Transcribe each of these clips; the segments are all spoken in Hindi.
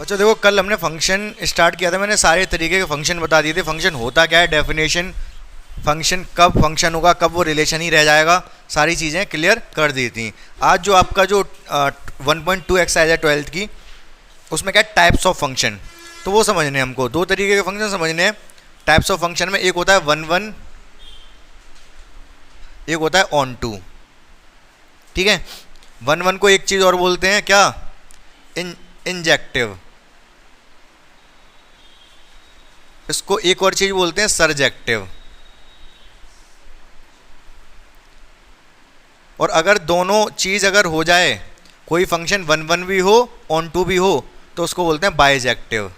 बच्चों देखो, कल हमने फंक्शन स्टार्ट किया था, मैंने सारे तरीके के फंक्शन बता दिए थे। फंक्शन होता क्या है, डेफिनेशन, फंक्शन कब फंक्शन होगा, कब वो रिलेशन ही रह जाएगा, सारी चीज़ें क्लियर कर दी थी। आज जो आपका जो 1.2 एक्सरसाइज है 12th की, उसमें क्या है, टाइप्स ऑफ फंक्शन, तो वो समझने हैं हमको। दो तरीके के फंक्शन समझने हैं टाइप्स ऑफ फंक्शन में। एक होता है 1 1, एक होता है ऑन टू। ठीक है, 1 1 को एक चीज़ और बोलते हैं, क्या, इंजेक्टिव। इसको एक और चीज बोलते हैं सरजेक्टिव। और अगर दोनों चीज अगर हो जाए, कोई फंक्शन 1 1 भी हो ऑन टू भी हो, तो उसको बोलते हैं बाइजेक्टिव।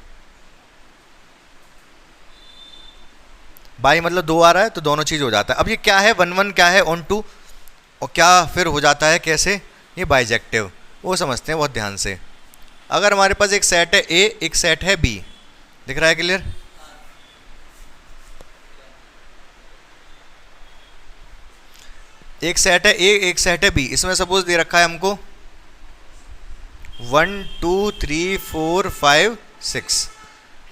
बाई मतलब दो आ रहा है तो दोनों चीज हो जाता है। अब ये क्या है, 1 1 क्या है, ऑन टू, और क्या फिर हो जाता है कैसे, ये बाइजेक्टिव, वो समझते हैं बहुत ध्यान से। अगर हमारे पास एक सेट है ए, एक सेट है बी, दिख रहा है क्लियर? एक सेट है ए, एक सेट है बी। इसमें सपोज दे रखा है हमको 1 2 3 4 5 6।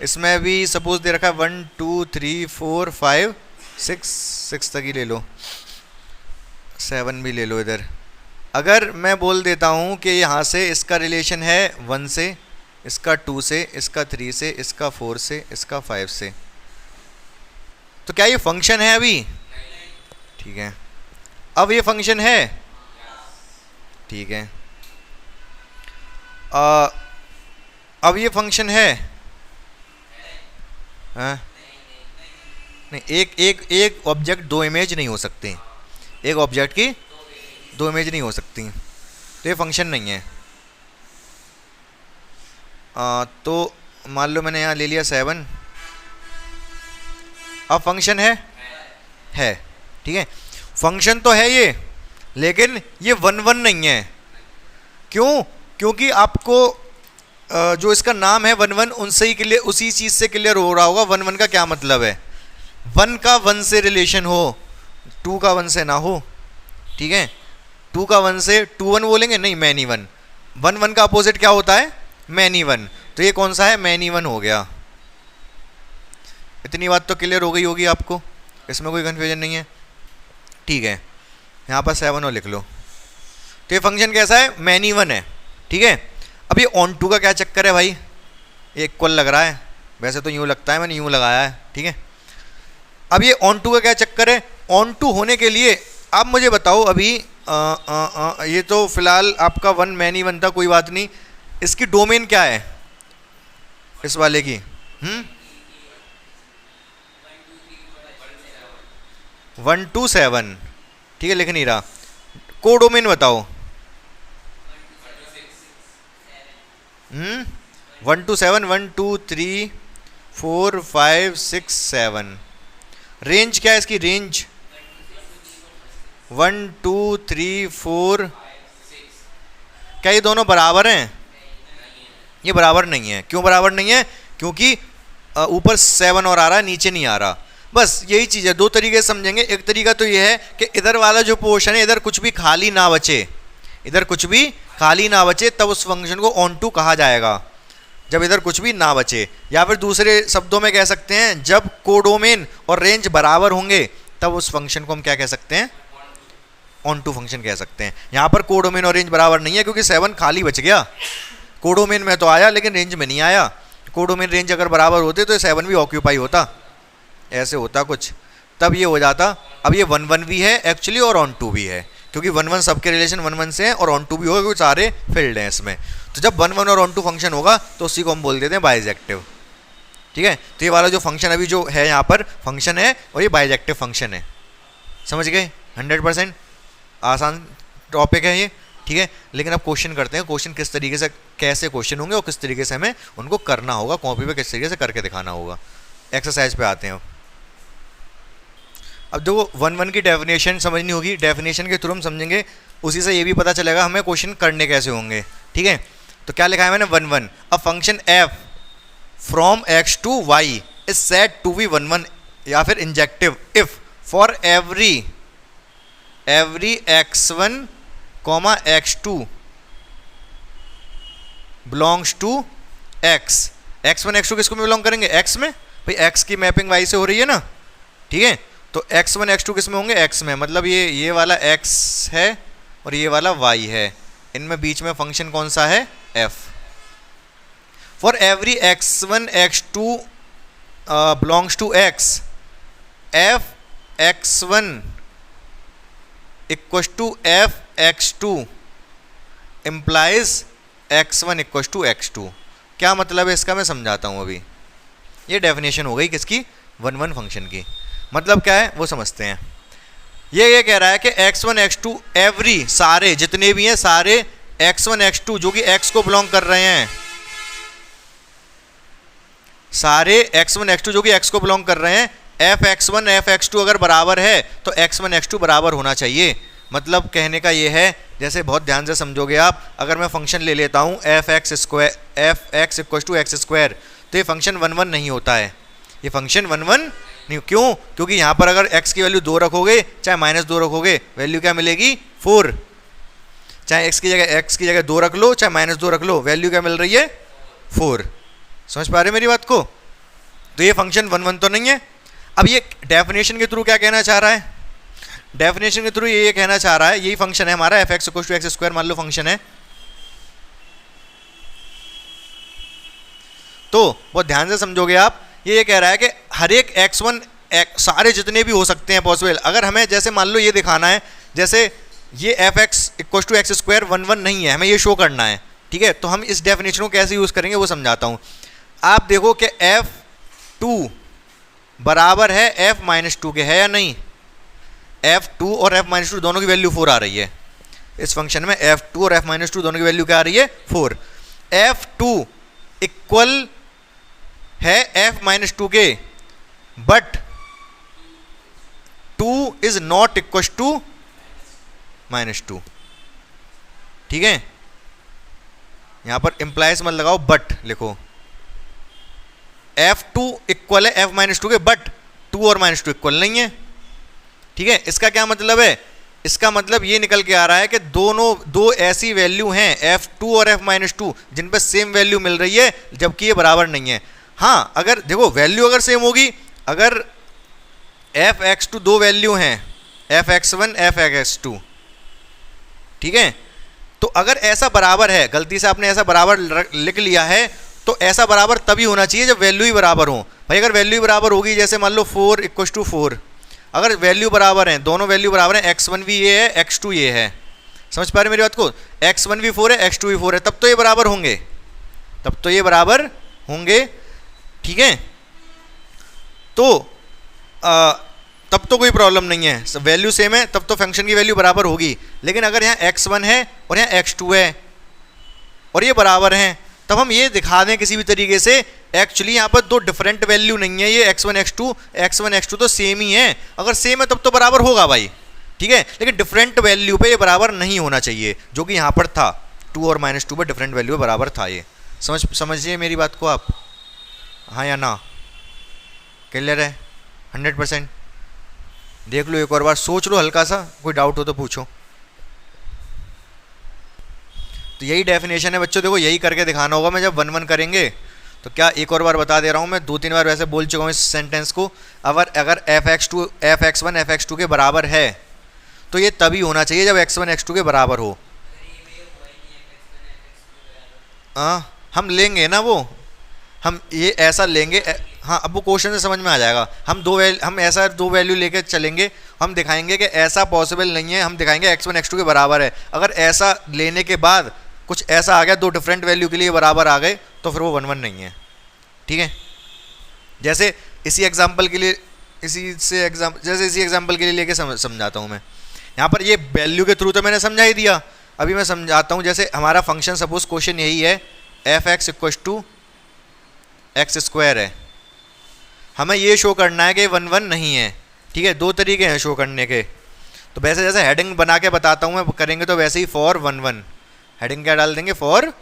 इसमें भी सपोज दे रखा है 1 2 3 4 5 6, 6 तक ही ले लो, 7 भी ले लो इधर। अगर मैं बोल देता हूँ कि यहाँ से इसका रिलेशन है 1 से, इसका 2 से, इसका 3 से, इसका 4 से, इसका 5 से, तो क्या ये फंक्शन है अभी? ठीक है, अब ये फंक्शन है, ठीक है। अब ये फंक्शन है, हाँ? नहीं, एक ऑब्जेक्ट दो इमेज नहीं हो सकती, एक ऑब्जेक्ट की दो इमेज नहीं हो सकती, तो ये फंक्शन नहीं है। तो मान लो मैंने यहाँ ले लिया 7, अब फंक्शन है, ठीक है। फंक्शन तो है ये, लेकिन ये 1 1 नहीं है। क्यों? क्योंकि आपको जो इसका नाम है 1 1, उनसे ही क्लियर, उसी चीज़ से क्लियर हो रहा होगा 1 1 का क्या मतलब है। 1 का 1 से रिलेशन हो, 2 का 1 से ना हो, ठीक है। 2 का 1 से 2 1 बोलेंगे, नहीं, मैनी 1। 1 1 का अपोजिट क्या होता है, मैनी 1। तो ये कौन सा है, मैनी 1 हो गया। इतनी बात तो क्लियर हो गई होगी आपको, इसमें कोई कन्फ्यूजन नहीं है, ठीक है। यहाँ पर 7 और लिख लो। तो ये फंक्शन कैसा है, मैनी 1 है, ठीक है। अब ये ऑन टू का क्या चक्कर है भाई, ये इक्वल लग रहा है, वैसे तो यूँ लगता है, मैंने यूँ लगाया है, ठीक है। अब ये ऑन टू का क्या चक्कर है, ऑन टू होने के लिए आप मुझे बताओ अभी, ये तो फिलहाल आपका 1 मैनी 1 था, कोई बात नहीं। इसकी डोमेन क्या है, इस वाले की? 1 2 7, ठीक है, लिख नहीं रहा। कोडोमेन बताओ। 1 2 7, 1 2 3 4 5 6 7। रेंज क्या है इसकी, रेंज 1 2 3 4। क्या ये दोनों बराबर हैं? ये बराबर नहीं है। क्यों बराबर नहीं है? क्योंकि ऊपर 7 और आ रहा है, नीचे नहीं आ रहा। बस यही चीज़ है, दो तरीके से समझेंगे। एक तरीका तो ये है कि इधर वाला जो पोर्शन है, इधर कुछ भी खाली ना बचे, इधर कुछ भी खाली ना बचे, तब उस फंक्शन को ऑन टू कहा जाएगा, जब इधर कुछ भी ना बचे। या फिर दूसरे शब्दों में कह सकते हैं, जब कोडोमेन और रेंज बराबर होंगे, तब उस फंक्शन को हम क्या कह सकते हैं, ऑन टू फंक्शन कह सकते हैं। यहाँ पर कोडोमेन और रेंज बराबर नहीं है, क्योंकि 7 खाली बच गया। कोडोमेन में तो आया, लेकिन रेंज में नहीं आया। कोडोमेन रेंज अगर बराबर होते तो 7 भी ऑक्यूपाई होता, ऐसे होता कुछ, तब ये हो जाता। अब ये 1 1 भी है एक्चुअली, और ऑन टू भी है, क्योंकि 1 1 सबके रिलेशन 1 1 से हैं, और ऑन टू भी होगा क्योंकि सारे फील्ड हैं इसमें। तो जब 1 1 और ऑन टू फंक्शन होगा, तो उसी को हम बोल देते हैं बाइजेक्टिव, ठीक है। तो ये वाला जो फंक्शन अभी जो है यहाँ पर फंक्शन है, और ये बाइजेक्टिव फंक्शन है। समझ गए? 100% आसान टॉपिक है ये, ठीक है। लेकिन अब क्वेश्चन करते हैं, क्वेश्चन किस तरीके से, कैसे क्वेश्चन होंगे और किस तरीके से हमें उनको करना होगा, कॉपी पे किस तरीके से करके दिखाना होगा। एक्सरसाइज पे आते हैं। अब देखो 1 1 की डेफिनेशन समझनी होगी, डेफिनेशन के थ्रू हम समझेंगे, उसी से ये भी पता चलेगा हमें क्वेश्चन करने कैसे होंगे, ठीक है। तो क्या लिखा है मैंने, 1 1, a function f from x to y is said to be 1 1, या फिर injective if for every x1, x2 belongs to X, x1 x2 किसको में बिलोंग करेंगे? x में। भाई x की मैपिंग y से हो रही है ना, ठीक है, तो x1 x2 किस में होंगे? x में। मतलब ये वाला x है और ये वाला y है, इनमें बीच में फंक्शन कौन सा है? f। For every x1 x2 belongs to x, f x1 equal to f x2 implies x1 equal to x2। क्या मतलब है इसका? मैं समझाता हूं अभी। ये डेफिनेशन हो गई किसकी? 1 1 फंक्शन की। मतलब क्या है वो समझते हैं। ये कह रहा है कि x1 x2 एवरी, सारे जितने भी हैं सारे x1 x2 जो कि x को बिलोंग कर रहे हैं, सारे x1 x2 जो कि x को बिलोंग कर रहे हैं, f x1 f x2 अगर बराबर है तो x1 x2 बराबर होना चाहिए। मतलब कहने का ये है, जैसे बहुत ध्यान से समझोगे आप, अगर मैं फंक्शन ले लेता हूँ F X equal to X square, तो ये फंक्शन 1 1 नहीं होता है। ये फंक्शन 1 1 नहीं, क्यों? क्योंकि यहाँ पर अगर x की वैल्यू 2 रखोगे चाहे -2 रखोगे, वैल्यू क्या मिलेगी? 4। चाहे x की जगह 2 रख लो चाहे -2 रख लो, वैल्यू क्या मिल रही है? 4। समझ पा रहे मेरी बात को? तो ये फंक्शन 1 1 तो नहीं है। अब ये डेफिनेशन के थ्रू क्या कहना चाह रहा है? डेफिनेशन के थ्रू ये कहना चाह रहा है, यही फंक्शन है हमारा F X equal to X square, मान लो फंक्शन है। तो बहुत ध्यान से समझोगे आप, ये कह रहा है कि हर एक x1 सारे जितने भी हो सकते हैं पॉसिबल, अगर हमें जैसे मान लो ये दिखाना है, जैसे ये F X equal to X square 1 1 नहीं है, हमें ये शो करना है, ठीक है, तो हम इस डेफिनेशन को कैसे यूज करेंगे वो समझाता हूं। आप देखो कि f2 बराबर है f-2 के, है या नहीं? f2 और f-2 दोनों की वैल्यू 4 आ रही है इस फंक्शन में। f2 और f-2 दोनों की वैल्यू क्या आ रही है? 4। f2 इक्वल है f-2 के, but 2 is not equal to -2, ठीक है। यहां पर इंप्लाइज मत लगाओ, बट लिखो। f2 इक्वल है f-2 के, बट 2 और -2 इक्वल नहीं है, ठीक है। इसका क्या मतलब है? इसका मतलब ये निकल के आ रहा है कि दो ऐसी वैल्यू हैं f2 और f-2 जिन पे सेम वैल्यू मिल रही है, जबकि ये बराबर नहीं है। हाँ, अगर देखो वैल्यू अगर सेम होगी, अगर f(x2) दो वैल्यू हैं f(x1) f(x2), ठीक है, तो अगर ऐसा बराबर है, गलती से आपने ऐसा बराबर लिख लिया है, तो ऐसा बराबर तभी होना चाहिए जब वैल्यू ही बराबर हो। भाई अगर वैल्यू ही बराबर होगी, जैसे मान लो 4 = 4, अगर वैल्यू बराबर है, दोनों वैल्यू बराबर है, x1 भी ये है x2 ये है, समझ पा रहे मेरी बात को? x1 भी 4 है x2 भी 4 है, तब तो ये बराबर होंगे, तब तो ये बराबर होंगे, ठीक है। तो तब तो कोई प्रॉब्लम नहीं है, वैल्यू सेम है, तब तो फंक्शन की वैल्यू बराबर होगी। लेकिन अगर यहाँ x1 है और यहाँ x2 है और ये बराबर हैं, तब हम ये दिखा दें किसी भी तरीके से, एक्चुअली यहाँ पर दो डिफरेंट वैल्यू नहीं है, ये x1 x2 तो सेम ही है। अगर सेम है तब तो बराबर होगा भाई, ठीक है, लेकिन डिफरेंट वैल्यू पे ये बराबर नहीं होना चाहिए, जो कि यहाँ पर था 2 और -2 पर डिफरेंट वैल्यू पे बराबर था। ये समझिए मेरी बात को आप, हाँ या ना? क्लियर है? 100%? देख लो एक और बार, सोच लो हल्का सा, कोई डाउट हो तो पूछो। तो यही डेफिनेशन है बच्चों, देखो यही करके दिखाना होगा मैं जब 1 1 करेंगे। तो क्या एक और बार बता दे रहा हूँ, मैं 2-3 बार वैसे बोल चुका हूँ इस सेंटेंस को। अगर f(x1) f(x2) के बराबर है तो ये तभी होना चाहिए जब x1 x2 के बराबर हो। हम लेंगे ना वो, हम ये ऐसा लेंगे, हाँ अब वो क्वेश्चन से समझ में आ जाएगा। हम ऐसा दो वैल्यू लेके चलेंगे, हम दिखाएंगे कि ऐसा पॉसिबल नहीं है, हम दिखाएंगे x1 x2 के बराबर है। अगर ऐसा लेने के बाद कुछ ऐसा आ गया, दो डिफरेंट वैल्यू के लिए बराबर आ गए, तो फिर वो 1 1 नहीं है, ठीक है। जैसे इसी एग्जाम्पल के लिए लेके समझाता हूँ मैं। यहाँ पर ये वैल्यू के थ्रू तो मैंने समझा ही दिया, अभी मैं समझाता हूँ। जैसे हमारा फंक्शन, सपोज क्वेश्चन यही है, f(x) = x² है, हमें ये शो करना है कि 1 1 नहीं है, ठीक है। दो तरीके हैं शो करने के, तो वैसे जैसे हेडिंग बना के बताता हूँ मैं, करेंगे तो वैसे ही फॉर 1 1, हेडिंग क्या डाल देंगे? फॉर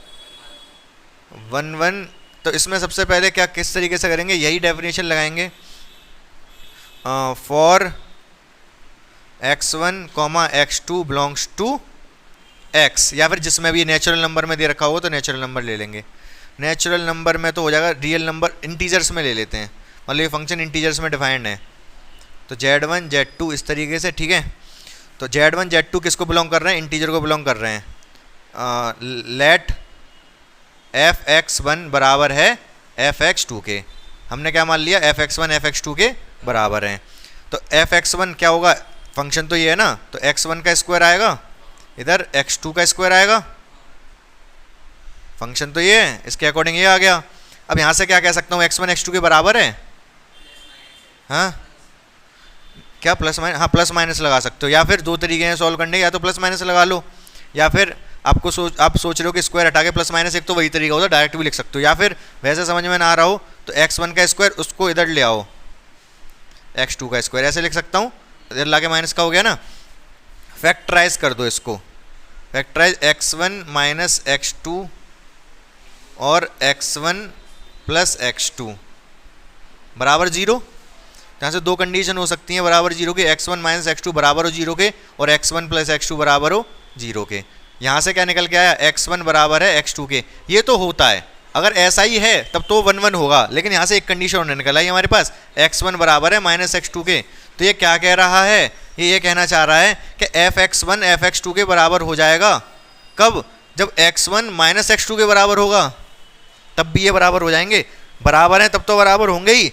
1 1। तो इसमें सबसे पहले क्या किस तरीके से करेंगे, यही डेफिनेशन लगाएंगे, for x1, x2 belongs to x, या फिर जिसमें भी नेचुरल नंबर में दे रखा हो तो नेचुरल नंबर ले लेंगे। नेचुरल नंबर में तो हो जाएगा, रियल नंबर इंटीजर्स में ले लेते हैं, मतलब ये फंक्शन इंटीजर्स में डिफाइंड है। तो Z1 Z2 इस तरीके से, ठीक है। तो Z1 Z2 किसको बिलोंग कर रहे हैं? इंटीजर को बिलोंग कर रहे हैं। लेट fx1 बराबर है fx2 के। हमने क्या मान लिया? fx1 fx2 के बराबर है। तो fx1 क्या होगा? फंक्शन तो ये है ना, तो x1 का स्क्वायर आएगा, इधर x2 का स्क्वायर आएगा। फंक्शन तो ये है, इसके अकॉर्डिंग ये आ गया। अब यहाँ से क्या कह सकता हूँ? x1 x2 के बराबर है। हाँ क्या प्लस माइनस? हाँ प्लस माइनस लगा सकते हो, या फिर दो तरीके हैं सॉल्व करने के, या तो प्लस माइनस लगा लो, या फिर आप सोच रहे हो कि स्क्वायर हटा के प्लस माइनस, एक तो वही तरीका होता है, डायरेक्ट भी लिख सकते हो, या फिर वैसे समझ में ना आ रहा हो तो x1 का स्क्वायर उसको इधर ले आओ, x2 का स्क्वायर ऐसे लिख सकता हूँ, इधर ला के माइनस का हो गया ना। फैक्टराइज कर दो इसको, फैक्टराइज x1 माइनस x2 और x1 प्लस x2 बराबर 0। यहाँ से दो कंडीशन हो सकती हैं बराबर 0 के, x1 माइनस x2 बराबर हो 0 के और x1 प्लस x2 बराबर हो 0 के। यहाँ से क्या निकल के आया? x1 बराबर है x2 के। ये तो होता है, अगर ऐसा ही है तब तो 1 1 होगा, लेकिन यहाँ से एक कंडीशन होने निकल आई हमारे पास, x1 बराबर है माइनस x2 के। तो ये क्या कह रहा है? ये कहना चाह रहा है कि fx1 fx2 के बराबर हो जाएगा। कब? जब x1 माइनस x2 के बराबर होगा तब भी ये बराबर हो जाएंगे। बराबर हैं तब तो बराबर होंगे ही,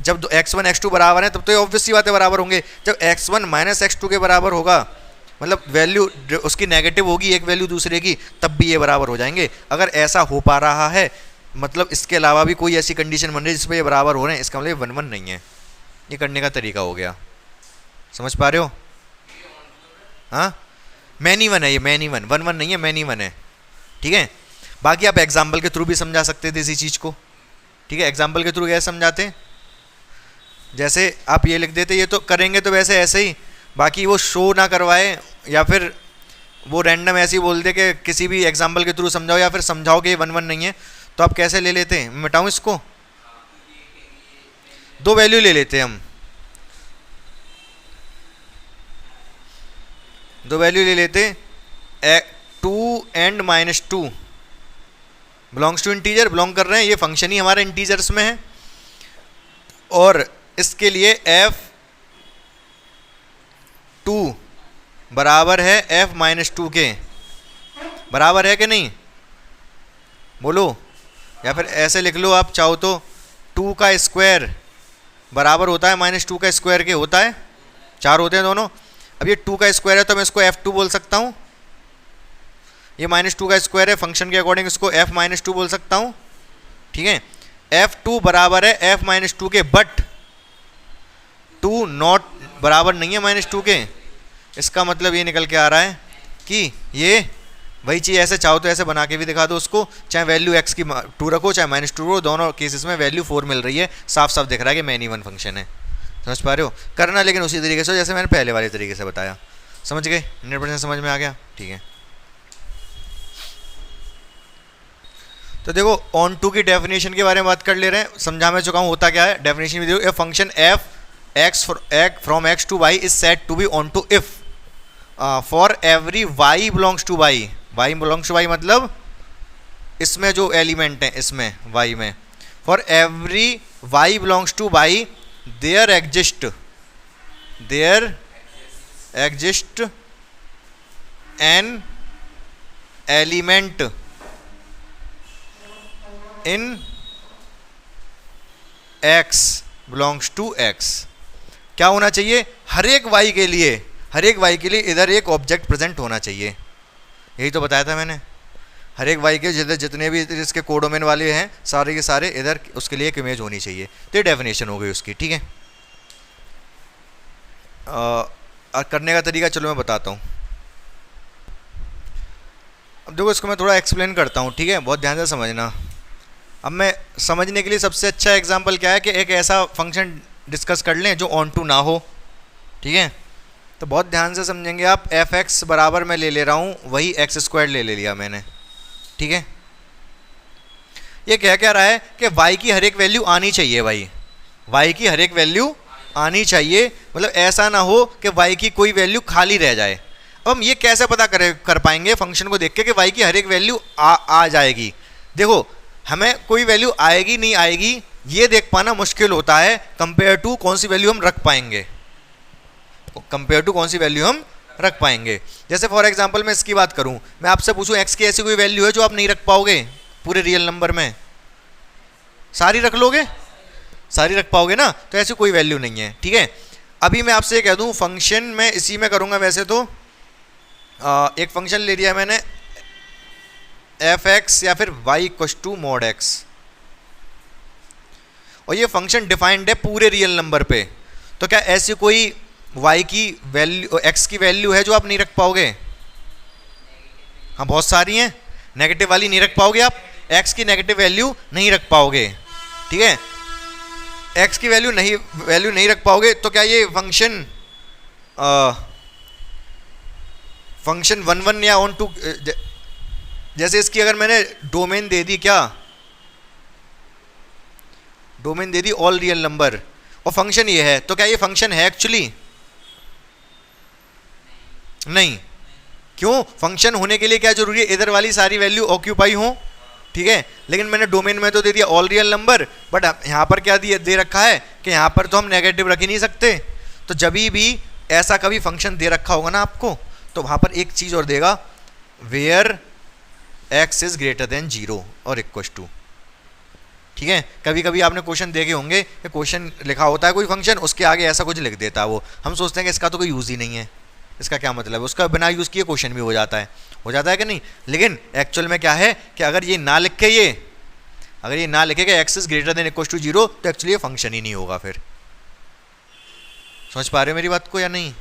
जब x1 x2 बराबर है तब तो ये ऑब्वियस सी बात है बराबर होंगे। जब x1 माइनस x2 के बराबर होगा, मतलब वैल्यू उसकी नेगेटिव होगी एक वैल्यू दूसरे की, तब भी ये बराबर हो जाएंगे। अगर ऐसा हो पा रहा है, मतलब इसके अलावा भी कोई ऐसी कंडीशन बन रही है जिसपे ये बराबर हो रहे हैं, इसका मतलब 1 1 नहीं है। ये करने का तरीका हो गया, समझ पा रहे हो? हाँ मैनी वन है ये, मैनी वन, 1 1 नहीं है, मैनी वन है, ठीक है। बाकी आप एग्जाम्पल के थ्रू भी समझा सकते थे इसी चीज़ को, ठीक है। एग्जाम्पल के थ्रू कैसे समझाते हैं? जैसे आप ये लिख देते, ये तो करेंगे तो वैसे ऐसे ही, बाकी वो शो ना करवाए या फिर वो रैंडम ऐसे ही बोल दे कि किसी भी एग्जाम्पल के थ्रू समझाओ, या फिर समझाओ कि ये 1 1 नहीं है, तो आप कैसे ले लेते हैं? मैं मिटाऊँ इसको? दो वैल्यू ले लेते हैं हम, दो वैल्यू ले लेते हैं। 2 and -2 belongs to integer, belong कर रहे हैं, ये फंक्शन ही हमारा इंटीजर्स में है। और इसके लिए f2 बराबर है f-2 के, बराबर है कि नहीं? बोलो, या फिर ऐसे लिख लो आप चाहो तो, 2 का स्क्वायर बराबर होता है -2 का स्क्वायर के, होता है, 4 होते हैं दोनों। अब ये 2 का स्क्वायर है तो मैं इसको f2 बोल सकता हूँ, ये -2 का स्क्वायर है, फंक्शन के अकॉर्डिंग इसको f-2 बोल सकता हूँ, ठीक है। f2 बराबर है f-2 के, बट 2 नॉट बराबर नहीं है -2 के। इसका मतलब ये निकल के आ रहा है कि ये वही चीज़, ऐसे चाहो तो ऐसे बना के भी दिखा दो उसको, चाहे वैल्यू x की 2 रखो चाहे -2 रखो, दोनों केसेस में वैल्यू 4 मिल रही है, साफ साफ दिख रहा है कि मैनी वन फंक्शन है। समझ पा रहे हो? करना लेकिन उसी तरीके से जैसे मैंने पहले वाले तरीके से बताया। समझ गए? 100% समझ में आ गया? ठीक है। तो देखो ऑन टू की डेफिनेशन के बारे में बात कर ले रहे हैं, समझा मैं चुका हूँ होता क्या है। डेफिनेशन में देखो, a function f x from x to y is set to be onto if for every y belongs to y। y belongs to y मतलब इसमें जो एलिमेंट है इसमें y में, for every y belongs to y there exist an element in x belongs to x। क्या होना चाहिए? हर एक y के लिए इधर एक ऑब्जेक्ट प्रेजेंट होना चाहिए। यही तो बताया था मैंने, हर एक y के जितने भी इसके कोडोमेन वाले हैं सारे के सारे इधर उसके लिए एक इमेज होनी चाहिए। तो ये डेफिनेशन हो गई उसकी, ठीक है। करने का तरीका चलो मैं बताता हूँ। अब देखो इसको मैं थोड़ा एक्सप्लेन करता हूँ, ठीक है, बहुत ध्यान से समझना। अब मैं समझने के लिए सबसे अच्छा एग्जांपल क्या है कि एक ऐसा फंक्शन डिस्कस कर लें जो ऑन टू ना हो, ठीक है। तो बहुत ध्यान से समझेंगे आप। f(x) बराबर मैं ले रहा हूँ वही x² ले लिया मैंने, ठीक है। ये क्या रहा है कि y की हर एक वैल्यू आनी चाहिए, y की हर एक वैल्यू आनी चाहिए, मतलब ऐसा ना हो कि y की कोई वैल्यू खाली रह जाए। अब हम ये कैसे पता कर पाएंगे फंक्शन को देख के कि y की हर एक वैल्यू आ जाएगी? देखो हमें कोई वैल्यू आएगी नहीं आएगी ये देख पाना मुश्किल होता है कंपेयर टू कौन सी वैल्यू हम रख पाएंगे, कंपेयर टू कौन सी वैल्यू हम रख पाएंगे। जैसे फॉर एग्जांपल मैं इसकी बात करूं, मैं आपसे पूछूं x की ऐसी कोई वैल्यू है जो आप नहीं रख पाओगे पूरे रियल नंबर में? सारी रख लोगे? सारी रख पाओगे ना, तो ऐसी कोई वैल्यू नहीं है। ठीक है, अभी मैं आपसे कह दूं फंक्शन मैं इसी में करूंगा। वैसे तो एक फंक्शन ले लिया मैंने f(x) या फिर y equals to mod x, और ये फंक्शन डिफाइंड है पूरे रियल नंबर पे। तो क्या ऐसी कोई y की वैल्यू x की वैल्यू है जो आप नहीं रख पाओगे? हाँ, बहुत सारी हैं। नेगेटिव वाली नहीं रख पाओगे आप, x की नेगेटिव वैल्यू नहीं रख पाओगे। ठीक है, x की वैल्यू नहीं रख पाओगे। तो क्या ये फंक्शन फंक्शन 1 1 या ऑन टू, जैसे इसकी अगर मैंने डोमेन दे दी, क्या domain they the all real number, और फंक्शन ये है, तो क्या ये फंक्शन है एक्चुअली? नहीं। क्यों? फंक्शन होने के लिए क्या जरूरी है? इधर वाली सारी वैल्यू ऑक्यूपाई हो। ठीक है, लेकिन मैंने डोमेन में तो दे दिया ऑल रियल नंबर, बट यहाँ पर क्या दे रखा है कि यहाँ पर तो हम नेगेटिव रख ही नहीं सकते। तो जब भी ऐसा कभी फंक्शन दे रखा होगा ना आपको, तो वहाँ पर एक चीज़ और देगा, where x is greater than 0 और इक्वल टू। ठीक है, कभी कभी आपने क्वेश्चन देखे होंगे कि क्वेश्चन लिखा होता है कोई फंक्शन, उसके आगे ऐसा कुछ लिख देता है वो, हम सोचते हैं कि इसका तो कोई यूज़ ही नहीं है, इसका क्या मतलब है, उसका बिना यूज़ किए क्वेश्चन भी हो जाता है कि नहीं। लेकिन एक्चुअल में क्या है कि अगर ये ना लिखे कि x is greater than equal to 0, तो एक्चुअली ये फंक्शन ही नहीं होगा। फिर समझ पा रहे हो मेरी बात को या नहीं?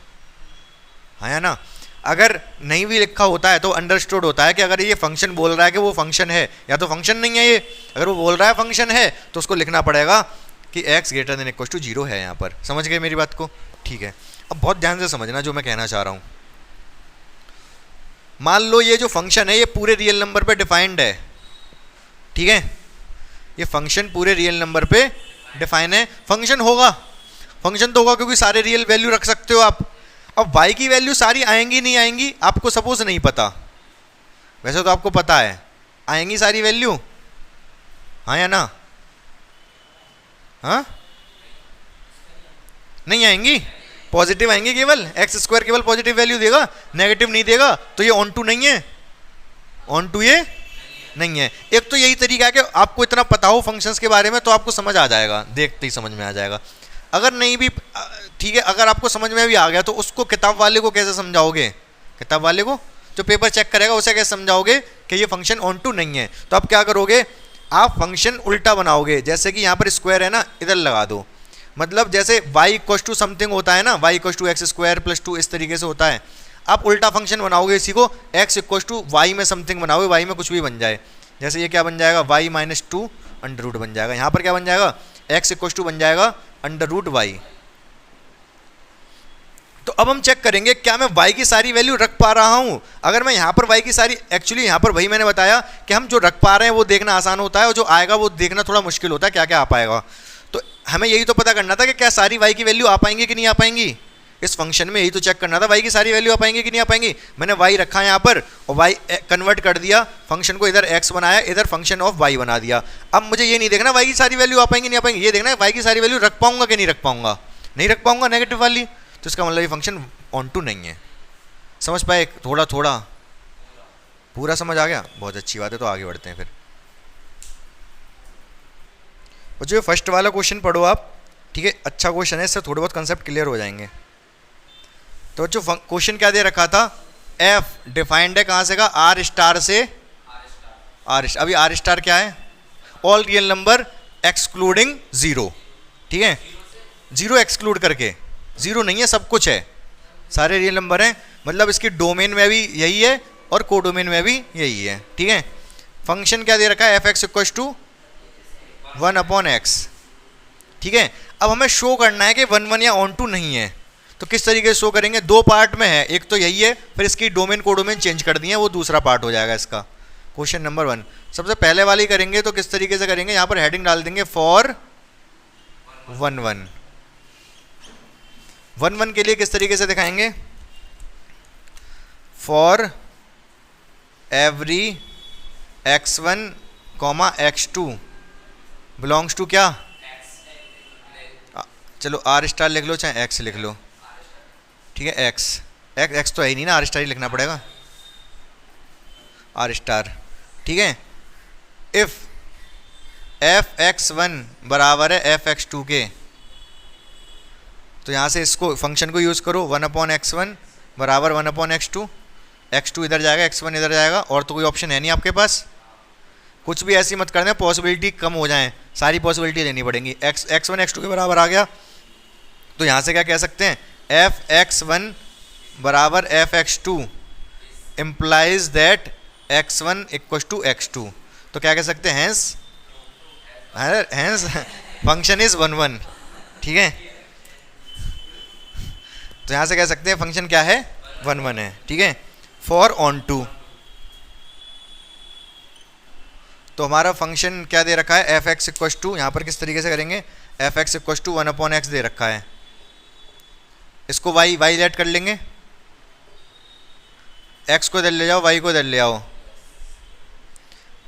हाँ या ना? अगर नहीं भी लिखा होता है तो अंडरस्टूड होता है कि अगर ये फंक्शन बोल रहा है कि वो फंक्शन है, या तो फंक्शन नहीं है ये। अगर वो बोल रहा है फंक्शन है तो उसको लिखना पड़ेगा कि x greater than equal to 0 है यहाँ पर। समझ गए मेरी बात को? ठीक है, अब बहुत ध्यान से समझना जो मैं कहना चाह रहा हूँ। मान लो ये जो फंक्शन है ये पूरे रियल नंबर पे डिफाइंड है। ठीक है, ये फंक्शन पूरे रियल नंबर पे डिफाइन है। फंक्शन तो होगा क्योंकि सारे रियल वैल्यू रख सकते हो आप। अब y की वैल्यू सारी आएंगी नहीं आएंगी आपको सपोज नहीं पता, वैसे तो आपको पता है आएंगी सारी वैल्यू, हाँ या ना? हाँ, नहीं आएंगी, पॉजिटिव आएंगे केवल। x² केवल पॉजिटिव वैल्यू देगा, नेगेटिव नहीं देगा। तो ये ऑन टू नहीं है, ऑन टू ये नहीं है। एक तो यही तरीका है कि आपको इतना पता हो फंक्शंस के बारे में तो आपको समझ आ जाएगा, देखते ही समझ में आ जाएगा। अगर नहीं भी ठीक है, अगर आपको समझ में भी आ गया तो उसको किताब वाले को कैसे समझाओगे? किताब वाले को जो पेपर चेक करेगा उसे कैसे समझाओगे कि ये फंक्शन ऑन टू नहीं है? तो आप क्या करोगे, आप फंक्शन उल्टा बनाओगे। जैसे कि यहाँ पर स्क्वायर है ना, इधर लगा दो, मतलब जैसे y इक्वल टू समथिंग होता है ना, y इक्वल टू x² + 2 इस तरीके से होता है। आप उल्टा फंक्शन बनाओगे इसी को, x इक्वल टू y में समथिंग बनाओगे, y में कुछ भी बन जाए। जैसे ये क्या बन जाएगा, y - 2 अंडर रूट बन जाएगा। यहाँ पर क्या बन जाएगा, x इक्वल टू बन जाएगा अंडर रूट y। तो अब हम चेक करेंगे क्या मैं y की सारी वैल्यू रख पा रहा हूँ। अगर मैं यहाँ पर y की सारी, एक्चुअली यहाँ पर वही मैंने बताया कि हम जो रख पा रहे हैं वो देखना आसान होता है, और जो आएगा वो देखना थोड़ा मुश्किल होता है, क्या क्या आ पाएगा। तो हमें यही तो पता करना था कि क्या सारी y की वैल्यू आ पाएंगी कि नहीं आ पाएंगी। इस फंक्शन में यही तो चेक करना था, y की सारी वैल्यू आ पाएंगी कि नहीं आ पाएंगी। मैंने y रखा है यहाँ पर और y कन्वर्ट कर दिया, फंक्शन को इधर x बनाया, इधर फंक्शन ऑफ y बना दिया। अब मुझे ये नहीं देखना y की सारी वैल्यू आ पाएंगी नहीं आ पाएंगी, ये देखना है y की सारी वैल्यू रख पाऊंगा कि नहीं रख पाऊंगा। नहीं रख पाऊंगा नेगेटिव वाली, तो इसका मतलब ये फंक्शन ऑन टू नहीं है। समझ पाए? थोड़ा थोड़ा पूरा समझ आ गया? बहुत अच्छी बात है, तो आगे बढ़ते हैं फिर। और जो फर्स्ट वाला क्वेश्चन पढ़ो आप, ठीक है, अच्छा क्वेश्चन है, इससे थोड़े बहुत कंसेप्ट क्लियर हो जाएंगे। तो जो क्वेश्चन क्या दे रखा था, f डिफाइंड है कहाँ से का, r* से r। अभी r* क्या है, ऑल रियल नंबर एक्सक्लूडिंग 0। ठीक है, 0 एक्सक्लूड करके, 0 नहीं है, सब कुछ है, सारे रियल नंबर हैं। मतलब इसकी डोमेन में भी यही है और कोडोमेन में भी यही है। ठीक है, फंक्शन क्या दे रखा है, f(x) = 1/x। ठीक है, अब हमें शो करना है कि 1 1 या ऑन टू नहीं है। तो किस तरीके से शो करेंगे, दो पार्ट में है, एक तो यही है, फिर इसकी डोमेन कोडोमेन चेंज कर दिए, वो दूसरा पार्ट हो जाएगा इसका। क्वेश्चन नंबर 1 सबसे पहले वाली करेंगे, तो किस तरीके से करेंगे, यहाँ पर हेडिंग डाल देंगे फॉर 1 1। 1 1 के लिए किस तरीके से दिखाएंगे, for every x1, comma x2 belongs to क्या, चलो आर स्टार लिख लो चाहे x लिख लो, ठीक है, x तो है ही नहीं ना, आर स्टार ही लिखना पड़ेगा, आर स्टार, ठीक है। इफ f(x1) बराबर है f(x2) के, तो यहाँ से इसको फंक्शन को यूज़ करो, 1/x1 बराबर 1/x2, x2 इधर जाएगा, x1 इधर जाएगा, और तो कोई ऑप्शन है नहीं आपके पास। कुछ भी ऐसी मत करना पॉसिबिलिटी कम हो जाए, सारी पॉसिबिलिटी लेनी पड़ेंगी। x1 x2 के बराबर आ गया, तो यहाँ से क्या कह सकते हैं, f(x1) बराबर f(x2) implies that x1 = x2। तो क्या कह सकते हैं, हैंस फंक्शन इज 1 1, ठीक है। तो यहाँ से कह सकते हैं फंक्शन क्या है, 1 1 है, ठीक है। फॉर ऑन टू, तो हमारा फंक्शन क्या दे रखा है, f(x) = यहाँ पर किस तरीके से करेंगे, f(x) = 1/x दे रखा है, इसको y लेट कर लेंगे, x को इधर ले जाओ, y को इधर ले आओ।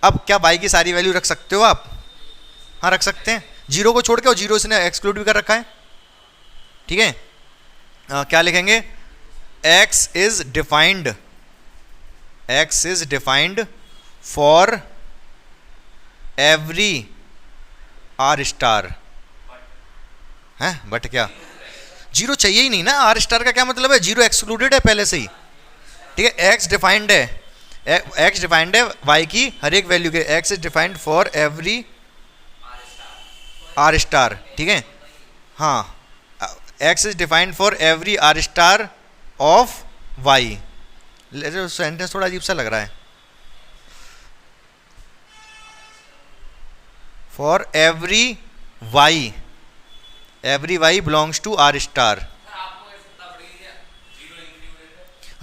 अब क्या y की सारी वैल्यू रख सकते हो आप, हाँ रख सकते हैं, जीरो को छोड़ के, और जीरो इसने एक्सक्लूड भी कर रखा है, ठीक है। क्या लिखेंगे, x is defined for every R star, है बट क्या, जीरो चाहिए ही नहीं ना, आर स्टार का क्या मतलब है, जीरो एक्सक्लूडेड है पहले से ही, ठीक है। x डिफाइंड है y की हर एक वैल्यू के, x is defined for every R star, ठीक है, हाँ, x is defined for every R star of y। Sentence थोड़ा अजीब सा लग रहा है, for every y belongs to R star.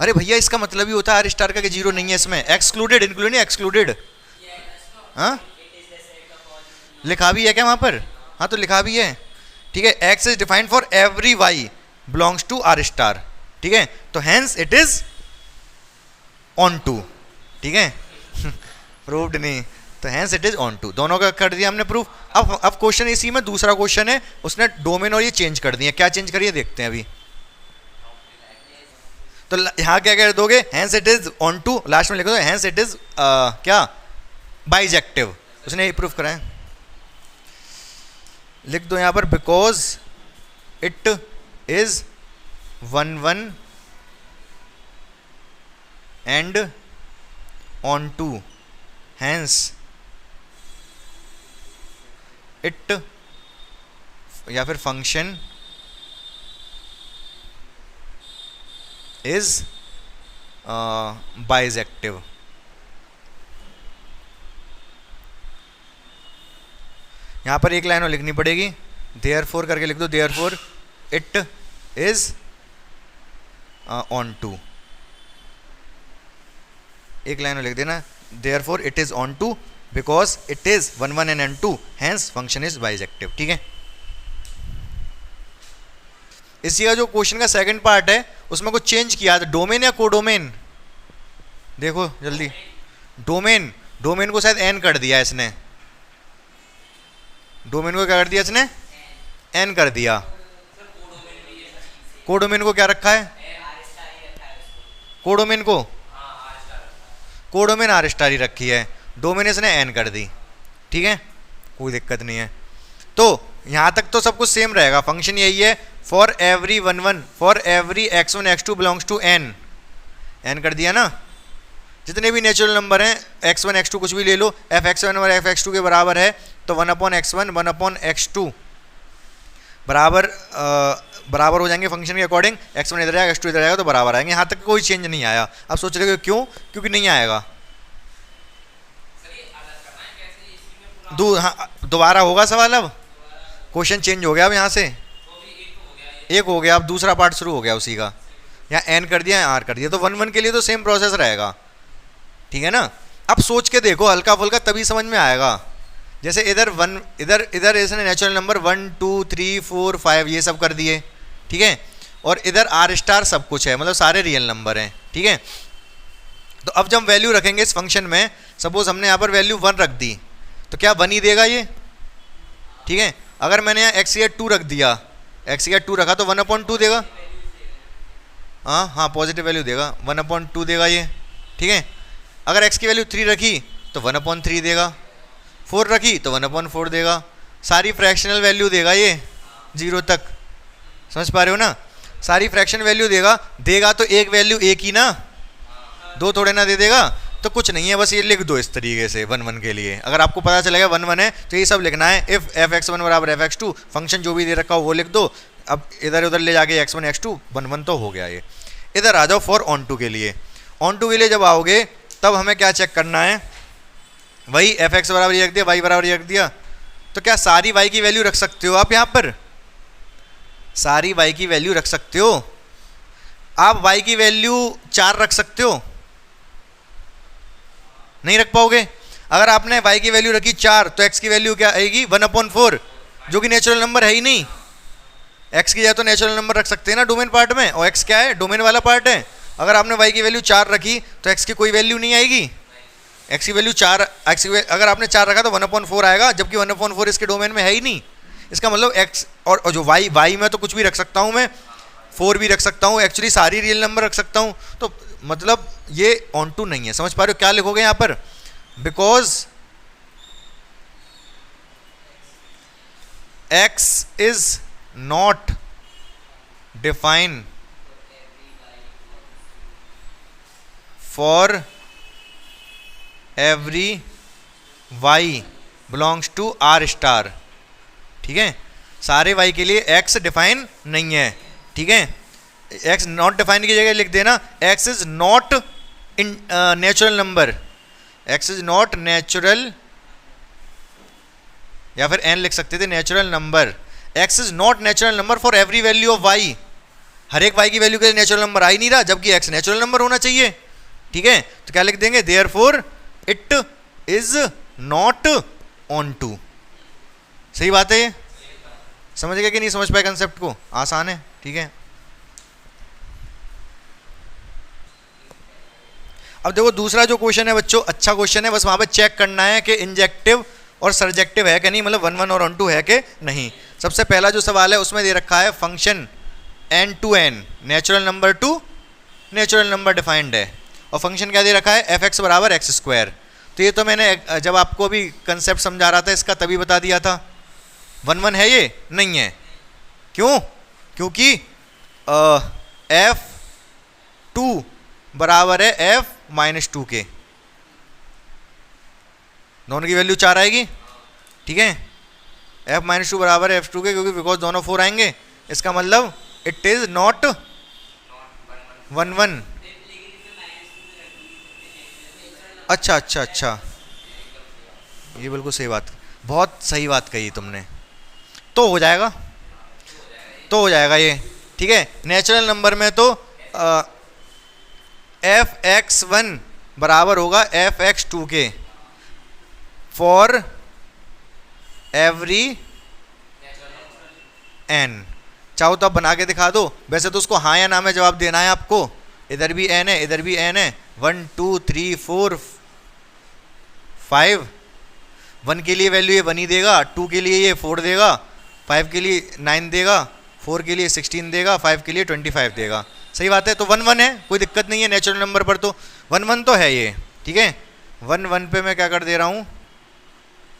अरे भैया इसका मतलब ही होता है आर स्टार का कि जीरो नहीं है इसमें, एक्सक्लूडेड, इंक्लूडेड नहीं एक्सक्लूडेड, हाँ लिखा भी है क्या वहां पर, हाँ तो लिखा भी है, ठीक है। x is defined for every y belongs to R star, ठीक है, तो hence it is onto, ठीक है। प्रूव्ड नहीं, तो hence it is onto, दोनों का कर दिया हमने प्रूफ। अब क्वेश्चन इसी में दूसरा क्वेश्चन है, उसने डोमेन और ये चेंज कर दिया, क्या चेंज करिए देखते हैं अभी। तो यहाँ क्या कह दोगे, hence it is onto, last में लिख दो हेंस इट इज क्या, बाइजेक्टिव, उसने ये प्रूफ करा है, लिख दो यहाँ पर, because it is 1 1 and onto, hence it, या फिर फंक्शन इज बाइजेक्टिव। यहाँ पर एक लाइन और लिखनी पड़ेगी, देयरफॉर करके लिख दो, therefore it is onto, एक लाइन और लिख देना, therefore it is onto because it is 1 1 and 2, hence function is bijective, ठीक है। इसी का जो क्वेश्चन का सेकंड पार्ट है उसमें कुछ चेंज किया था, डोमेन या कोडोमेन, देखो जल्दी, डोमेन को शायद एन कर दिया इसने, डोमेन को क्या कर दिया इसने, एन कर दिया, कोडोमेन को क्या रखा है, कोडोमेन आर स्टार ही रखी है, डोमेन इसने एन कर दी, ठीक है, कोई दिक्कत नहीं है। तो यहां तक तो सब कुछ सेम रहेगा, फंक्शन यही है, for every 1 1 for every x1 x2 belongs to n, N कर दिया ना, जितने भी नेचुरल नंबर हैं x1 x2 कुछ भी ले लो, f(x1) और f(x2) के बराबर है, तो 1/x1 1/x2 बराबर हो जाएंगे फंक्शन के अकॉर्डिंग, x1 इधर जाएगा x2 इधर जाएगा, तो बराबर आएंगे, यहाँ तक कोई चेंज नहीं आया। अब सोच रहे हो क्यों, क्योंकि नहीं आएगा, हाँ दोबारा होगा सवाल, अब क्वेश्चन चेंज हो गया, अब यहाँ से एक हो गया, अब दूसरा पार्ट शुरू हो गया उसी का, यहाँ एन कर दिया, यहाँ आर कर दिया, तो 1 1 के लिए तो सेम प्रोसेस रहेगा, ठीक है ना। अब सोच के देखो हल्का फुल्का, तभी समझ में आएगा, जैसे इधर इसने नेचुरल नंबर 1 2 3 4 5 ये सब कर दिए, ठीक है, और इधर आर स्टार सब कुछ है, मतलब सारे रियल नंबर हैं, ठीक है। तो अब जब वैल्यू रखेंगे इस फंक्शन में, सपोज हमने यहाँ पर वैल्यू 1 रख दी, तो क्या 1 ही देगा ये, ठीक है। अगर मैंने यहाँ एक्स की 2 रख दिया, एक्स की 2 रखा तो 1/2 देगा, हाँ पॉजिटिव वैल्यू देगा, 1/2 देगा ये, ठीक है। अगर x की वैल्यू 3 रखी तो 1/3 देगा, 4 रखी तो 1/4 देगा, सारी फ्रैक्शनल वैल्यू देगा ये 0 तक, समझ पा रहे हो ना। सारी फ्रैक्शन वैल्यू देगा तो एक वैल्यू एक ही ना, 2 थोड़े ना दे देगा। तो कुछ नहीं है, बस ये लिख दो इस तरीके से 1 1 के लिए। अगर आपको पता चलेगा 1 1 है तो ये सब लिखना है, इफ f(x1) बराबर f(x2), फंक्शन जो भी दे रखा हो वो लिख दो। अब इधर उधर ले जाके x1 x2 1 1 तो हो गया ये। इधर आ जाओ फॉर ऑन टू के लिए। ऑन टू के लिए जब आओगे तब हमें क्या चेक करना है, वही f(x) बराबर ये रख दिया, y बराबर ये रख दिया। तो क्या सारी y की वैल्यू रख सकते हो आप यहाँ पर, सारी y की वैल्यू रख सकते हो आप। y की वैल्यू 4 रख सकते हो, नहीं रख पाओगे। अगर आपने y की वैल्यू रखी 4 तो x की वैल्यू क्या आएगी 1/4, जो कि नेचुरल नंबर है ही नहीं। x की या तो नेचुरल नंबर रख सकते हैं ना डोमेन पार्ट में, और x क्या है, डोमेन वाला पार्ट है। अगर आपने y की वैल्यू 4 रखी तो x की कोई वैल्यू नहीं आएगी, x की वैल्यू 4, अगर आपने 4 रखा तो 1/4 आएगा, जबकि 1/4 इसके डोमेन में है ही नहीं। इसका मतलब x और जो y में तो कुछ भी रख सकता हूँ मैं, 4 भी रख सकता हूँ, एक्चुअली सारी रियल नंबर रख सकता हूँ। तो मतलब ये ऑन टू नहीं है, समझ पा रहे हो। क्या लिखोगे यहाँ पर, because x is not define for every y belongs to r star, ठीक है। सारे y के लिए x डिफाइन नहीं है, ठीक है। x नॉट डिफाइन की जगह लिख देना x is not in natural number, x is not natural, या फिर n लिख सकते थे natural number. x is not natural number for every value of y, हर एक y की वैल्यू के लिए नेचुरल नंबर आ ही नहीं रहा, जबकि x नेचुरल नंबर होना चाहिए, ठीक है। तो क्या लिख देंगे, therefore it is not onto. सही बात है ये, समझ गए कि नहीं समझ पाए कंसेप्ट को, आसान है, ठीक है। अब देखो दूसरा जो क्वेश्चन है बच्चों, अच्छा क्वेश्चन है, बस वहां पे चेक करना है कि इंजेक्टिव और सर्जेक्टिव है कि नहीं, मतलब 1 1 और ऑन टू है कि नहीं। सबसे पहला जो सवाल है उसमें दे रखा है function n to n natural number two natural number defined है, और फंक्शन क्या दे रखा है f(x) बराबर x²। तो ये तो मैंने जब आपको अभी कंसेप्ट समझा रहा था इसका तभी बता दिया था। 1 1 है ये, नहीं है, क्यों, क्योंकि f(2) बराबर है f-2 के, दोनों की वैल्यू 4 आएगी, ठीक है। f-2 बराबर है f2 के, क्योंकि बिकॉज दोनों 4 आएंगे, इसका मतलब इट इज नॉट 1 1। अच्छा, ये बिल्कुल सही बात, बहुत सही बात कही तुमने। तो हो जाएगा ये, ठीक है। नेचुरल नंबर में तो f(x1) बराबर होगा f(x2) के फॉर एवरी n। चाहो तो आप बना के दिखा दो, वैसे तो उसको हाँ या ना में जवाब देना है आपको। इधर भी n है, इधर भी n है, 1 2 3 4 5। 1 के लिए वैल्यू ये 1 ही देगा, 2 के लिए ये 4 देगा, 5 के लिए 9 देगा, 4 के लिए 16 देगा, 5 के लिए 25 देगा। सही बात है, तो 1 1 है, कोई दिक्कत नहीं है नेचुरल नंबर पर, तो 1 1 तो है ये, ठीक है। 1 1 पे मैं क्या कर दे रहा हूँ,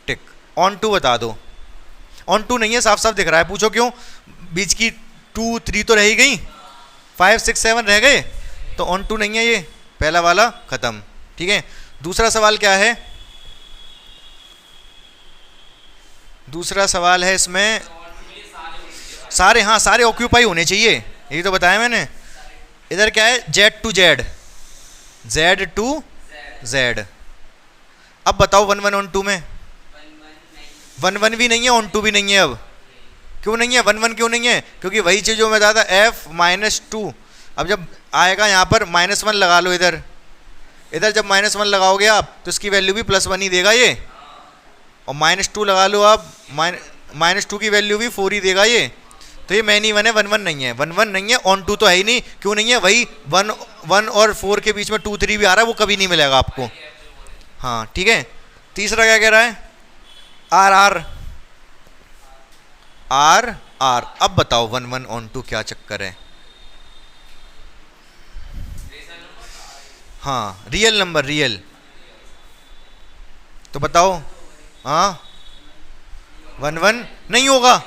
टिक। ऑन टू बता दो, ऑन टू नहीं है, साफ साफ दिख रहा है, पूछो क्यों। बीच की 2 3 तो रह ही गई, 5 6 7 रह गए, तो ऑन टू नहीं है ये, पहला वाला खत्म, ठीक है। दूसरा सवाल क्या है, दूसरा सवाल है इसमें सारे, हाँ सारे ऑक्यूपाई होने चाहिए, यही तो बताया मैंने। इधर क्या है, Z to Z, Z to Z। अब बताओ 1 1 ऑन टू में, 1 1 भी नहीं है, ऑन टू भी नहीं है। अब क्यों नहीं है, 1 1 क्यों नहीं है, क्योंकि वही चीज़ जो मैं बताया था f-2। अब जब आएगा यहाँ पर -1 लगा लो, इधर जब -1 लगाओगे आप तो इसकी वैल्यू भी +1 ही देगा ये, और -2 लगा लो आप, -2 की वैल्यू भी 4 ही देगा ये। तो ये मैनी 1 है, 1 1 नहीं है, 1 1 नहीं है, ऑन टू तो है ही नहीं। क्यों नहीं है, वही 1 1 और 4 के बीच में 2 3 भी आ रहा है, वो कभी नहीं मिलेगा आपको। हाँ ठीक है। तीसरा क्या कह रहा है, आर आर आर आर। अब बताओ 1 1 ऑन 2 क्या चक्कर है? हाँ रियल नंबर, रियल। तो बताओ। हाँ 1 1 नहीं होगा,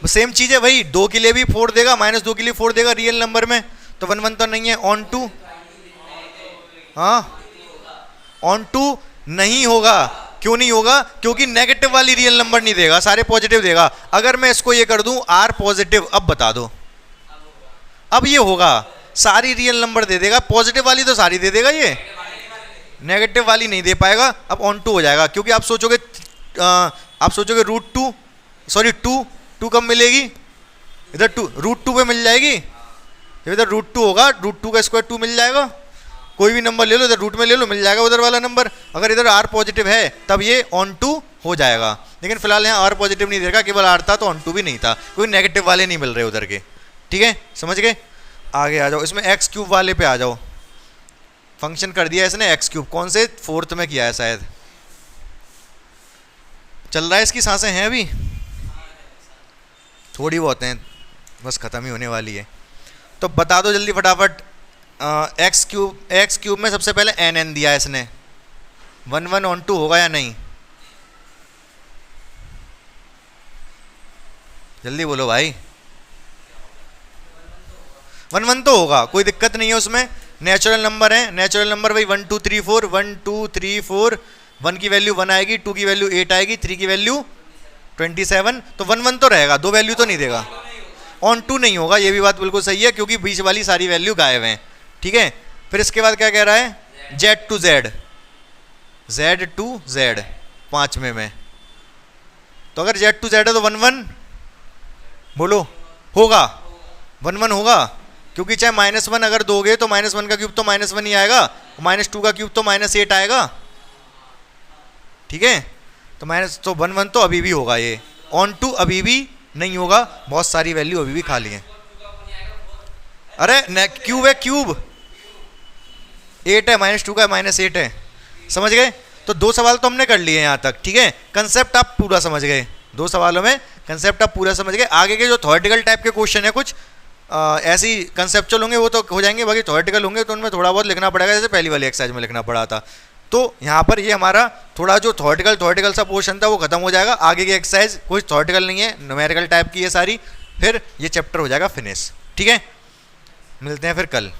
सेम चीज है भाई। 2 के लिए भी 4 देगा, -2 के लिए 4 देगा रियल नंबर में, तो 1 1 तो नहीं है। ऑन 2, हाँ ऑन 2 नहीं होगा। क्यों नहीं होगा? क्योंकि नेगेटिव वाली रियल नंबर नहीं देगा, सारे पॉजिटिव देगा। अगर मैं इसको ये कर दूं आर पॉजिटिव, अब बता दो, अब ये होगा, सारी रियल नंबर दे देगा, पॉजिटिव वाली तो सारी दे देगा, ये नेगेटिव वाली नहीं दे पाएगा। अब ऑन 2 हो जाएगा, क्योंकि आप सोचोगे √2, सॉरी 2 कब मिलेगी? इधर 2 √2 पे मिल जाएगी। जब इधर √2 होगा, √2 का स्क्वायर 2 मिल जाएगा। कोई भी नंबर ले लो, इधर रूट में ले लो, मिल जाएगा उधर वाला नंबर। अगर इधर आर पॉजिटिव है तब ये ऑन 2 हो जाएगा, लेकिन फिलहाल यहाँ आर पॉजिटिव नहीं दे रखा, केवल आर था तो ऑन 2 भी नहीं था, कोई नेगेटिव वाले नहीं मिल रहे उधर के। ठीक है, समझ गए? आगे आ जाओ, इसमें x³ वाले पे आ जाओ। फंक्शन कर दिया इसने x³, कौन से 4th में किया है शायद, चल रहा है, इसकी सांसें हैं अभी, थोड़ी बहुत हैं, बस ख़त्म ही होने वाली है। तो बता दो जल्दी फटाफट, x³ में सबसे पहले n दिया है इसने, 1 1 ऑन 2 होगा या नहीं? जल्दी बोलो भाई। 1 1 तो होगा, कोई दिक्कत नहीं है उसमें, नेचुरल नंबर है, नेचुरल नंबर भाई 1 2 3 4, 1 2 3 4, 1 की वैल्यू 1 आएगी, 2 की वैल्यू 8 आएगी, 3 की वैल्यू 27, तो 1 1 तो रहेगा, 2 वैल्यू तो नहीं देगा। ऑन 2 नहीं होगा, ये भी बात बिल्कुल सही है, क्योंकि बीच वाली सारी वैल्यू गायब हैं। ठीक है, फिर इसके बाद क्या कह रहा है? Z to Z, Z to Z 5वें में, तो अगर Z to Z है तो 1 1 बोलो होगा, 1 1 होगा, क्योंकि चाहे -1 अगर दोगे तो -1 का क्यूब तो -1 ही आएगा, -2 का क्यूब तो -8 आएगा। ठीक है, तो 1 1 तो अभी भी होगा, ये ऑन 2 अभी भी नहीं होगा, बहुत सारी वैल्यू अभी भी खाली है। अरे क्यूब है, क्यूब 8 है, -2 का -8 है, समझ गए? तो 2 सवाल तो हमने कर लिए यहाँ तक। ठीक है, कंसेप्ट आप पूरा समझ गए, 2 सवालों में कंसेप्ट आप पूरा समझ गए। आगे के जो थ्योरेटिकल टाइप के क्वेश्चन है, कुछ ऐसी कंसेप्चुअल होंगे वो तो हो जाएंगे, बाकी थ्योरेटिकल होंगे तो उनमें थोड़ा बहुत लिखना पड़ेगा, जैसे पहली वाली एक्सरसाइज में लिखना पड़ा था। तो यहाँ पर ये हमारा थोड़ा जो थ्योरेटिकल सा पोर्शन था वो खत्म हो जाएगा। आगे की एक्सरसाइज कुछ थ्योरेटिकल नहीं है, न्यूमेरिकल टाइप की है सारी, फिर ये चैप्टर हो जाएगा फिनिश। ठीक है, मिलते हैं फिर कल।